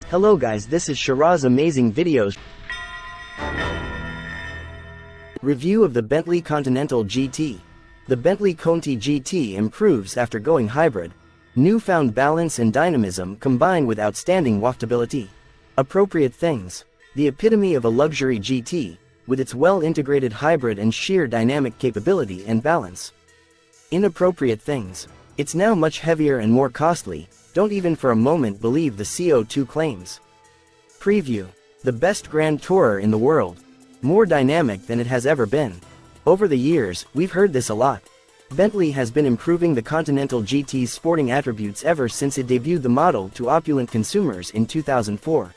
Hello guys, this is Shiraz Amazing Videos. Review of the Bentley Continental GT. The Bentley Conti GT improves after going hybrid. Newfound balance and dynamism combined with outstanding waftability. Appropriate things. The epitome of a luxury GT, with its well-integrated hybrid and sheer dynamic capability and balance. Inappropriate things. It's now much heavier and more costly. Don't even for a moment believe the CO2 claims. Preview. The best Grand Tourer in the world. More dynamic than it has ever been. Over the years, we've heard this a lot. Bentley has been improving the Continental GT's sporting attributes ever since it debuted the model to opulent consumers in 2004.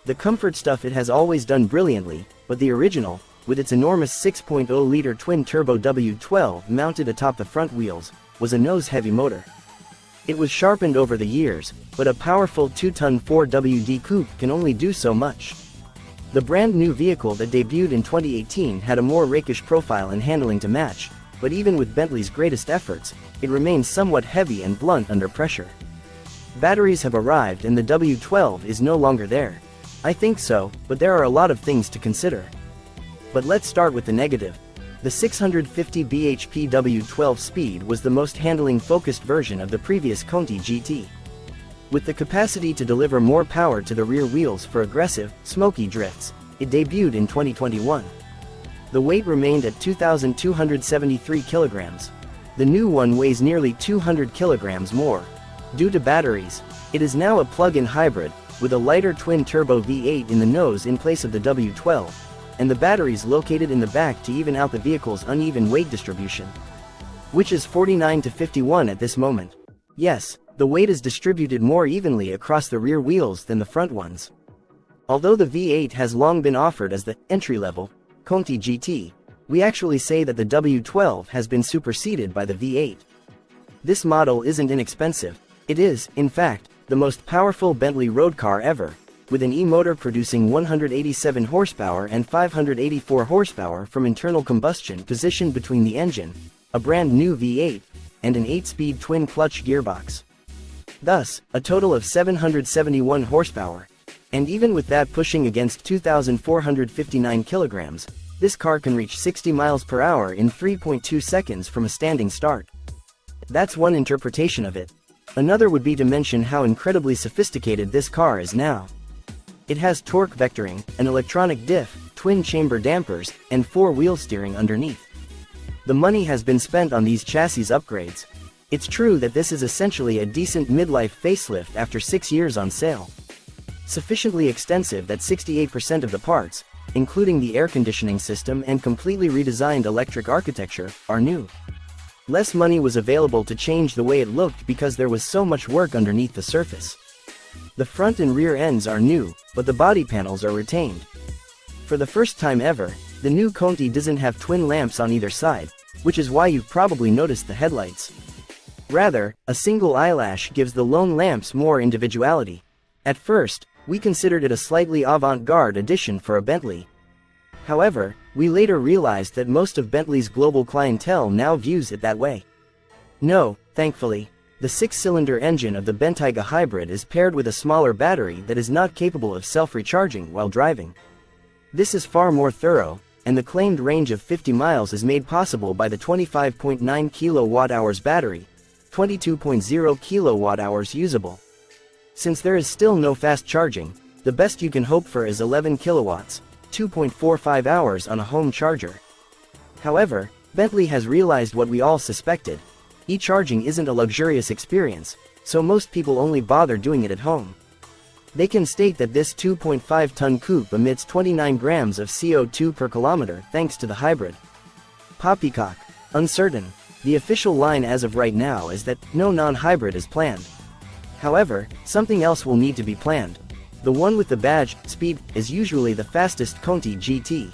The comfort stuff it has always done brilliantly, but the original, with its enormous 6.0-liter twin-turbo W12 mounted atop the front wheels, was a nose-heavy motor. It was sharpened over the years, but a powerful 2-ton 4WD coupe can only do so much. The brand new vehicle that debuted in 2018 had a more rakish profile and handling to match, but even with Bentley's greatest efforts, it remains somewhat heavy and blunt under pressure. Batteries have arrived and the W12 is no longer there. I think so, but there are a lot of things to consider. But let's start with the negative. The 650 bhp W12 speed was the most handling-focused version of the previous Conti GT. With the capacity to deliver more power to the rear wheels for aggressive, smoky drifts, it debuted in 2021. The weight remained at 2,273 kilograms. The new one weighs nearly 200 kilograms more. Due to batteries, it is now a plug-in hybrid, with a lighter twin-turbo V8 in the nose in place of the W12. And the batteries located in the back to even out the vehicle's uneven weight distribution, which is 49 to 51 at this moment. Yes, the weight is distributed more evenly across the rear wheels than the front ones. Although the V8 has long been offered as the entry-level Conti GT, we actually say that the W12 has been superseded by the V8. This model isn't inexpensive. It is, in fact, the most powerful Bentley road car ever, with an e-motor producing 187 horsepower and 584 horsepower from internal combustion positioned between the engine, a brand new V8, and an 8-speed twin-clutch gearbox. Thus, a total of 771 horsepower. And even with that pushing against 2,459 kilograms, this car can reach 60 miles per hour in 3.2 seconds from a standing start. That's one interpretation of it. Another would be to mention how incredibly sophisticated this car is now. It has torque vectoring, an electronic diff, twin-chamber dampers, and 4-wheel steering underneath. The money has been spent on these chassis upgrades. It's true that this is essentially a decent midlife facelift after 6 years on sale. Sufficiently extensive that 68% of the parts, including the air conditioning system and completely redesigned electric architecture, are new. Less money was available to change the way it looked because there was so much work underneath the surface. The front and rear ends are new, but the body panels are retained. For the first time ever, the new Conti doesn't have twin lamps on either side, which is why you've probably noticed the headlights. Rather, a single eyelash gives the lone lamps more individuality. At first, we considered it a slightly avant-garde addition for a Bentley. However, we later realized that most of Bentley's global clientele now views it that way. No, thankfully. The 6-cylinder engine of the Bentayga hybrid is paired with a smaller battery that is not capable of self-recharging while driving. This is far more thorough, and the claimed range of 50 miles is made possible by the 25.9 kWh battery, 22.0 kWh usable. Since there is still no fast charging, the best you can hope for is 11 kilowatts, 2.45 hours on a home charger. However, Bentley has realized what we all suspected. E-charging isn't a luxurious experience, so most people only bother doing it at home. They can state that this 2.5-ton coupe emits 29 grams of CO2 per kilometer thanks to the hybrid. Poppycock. Uncertain. The official line as of right now is that no non-hybrid is planned. However, something else will need to be planned. The one with the badge, Speed, is usually the fastest Conti GT.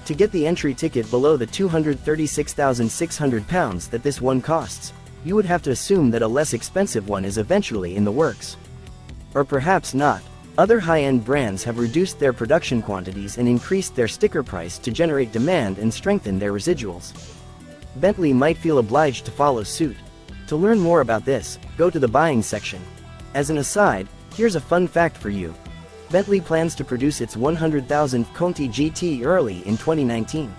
To get the entry ticket below the £236,600 that this one costs, you would have to assume that a less expensive one is eventually in the works. Or perhaps not. Other high-end brands have reduced their production quantities and increased their sticker price to generate demand and strengthen their residuals. Bentley might feel obliged to follow suit. To learn more about this, go to the buying section. As an aside, Here's a fun fact for you. Bentley plans to produce its 100,000th Conti GT early in 2019.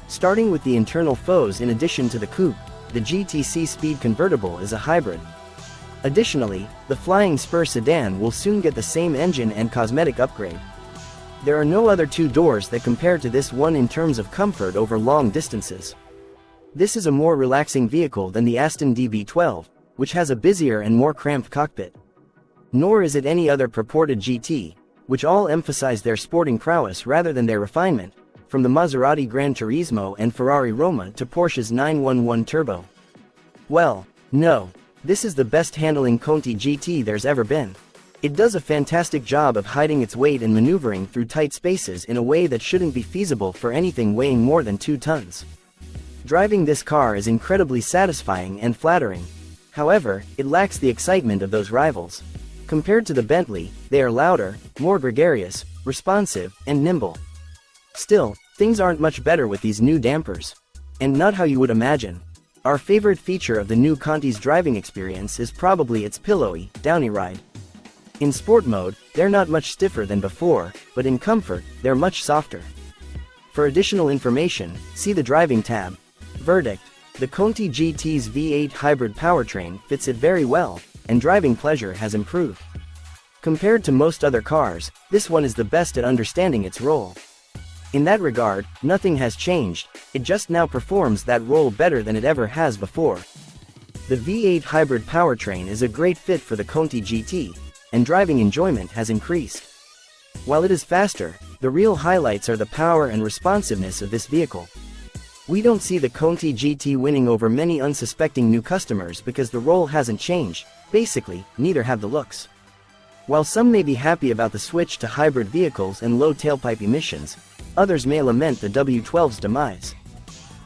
Starting with the internal foes in addition to the coupe, the GTC Speed convertible is a hybrid. Additionally, the Flying Spur sedan will soon get the same engine and cosmetic upgrade. There are no other two doors that compare to this one in terms of comfort over long distances. This is a more relaxing vehicle than the Aston DB12, which has a busier and more cramped cockpit. Nor is it any other purported GT, which all emphasize their sporting prowess rather than their refinement, from the Maserati Gran Turismo and Ferrari Roma to Porsche's 911 Turbo. Well, no, this is the best handling Conti GT there's ever been. It does a fantastic job of hiding its weight and maneuvering through tight spaces in a way that shouldn't be feasible for anything weighing more than 2 tons. Driving this car is incredibly satisfying and flattering. However, it lacks the excitement of those rivals. Compared to the Bentley, they are louder, more gregarious, responsive, and nimble. Still, things aren't much better with these new dampers. And not how you would imagine. Our favorite feature of the new Conti's driving experience is probably its pillowy, downy ride. In sport mode, they're not much stiffer than before, but in comfort, they're much softer. For additional information, see the driving tab. Verdict: the Conti GT's V8 hybrid powertrain fits it very well, and driving pleasure has improved. Compared to most other cars, this one is the best at understanding its role. In that regard, nothing has changed, it just now performs that role better than it ever has before. The V8 hybrid powertrain is a great fit for the Conti GT, and driving enjoyment has increased. While it is faster, the real highlights are the power and responsiveness of this vehicle. We don't see the Conti GT winning over many unsuspecting new customers because the role hasn't changed. Basically, neither have the looks. While some may be happy about the switch to hybrid vehicles and low tailpipe emissions, others may lament the W12's demise.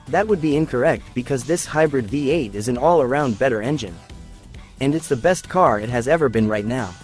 That would be incorrect because this hybrid V8 is an all-around better engine. And it's the best car it has ever been right now.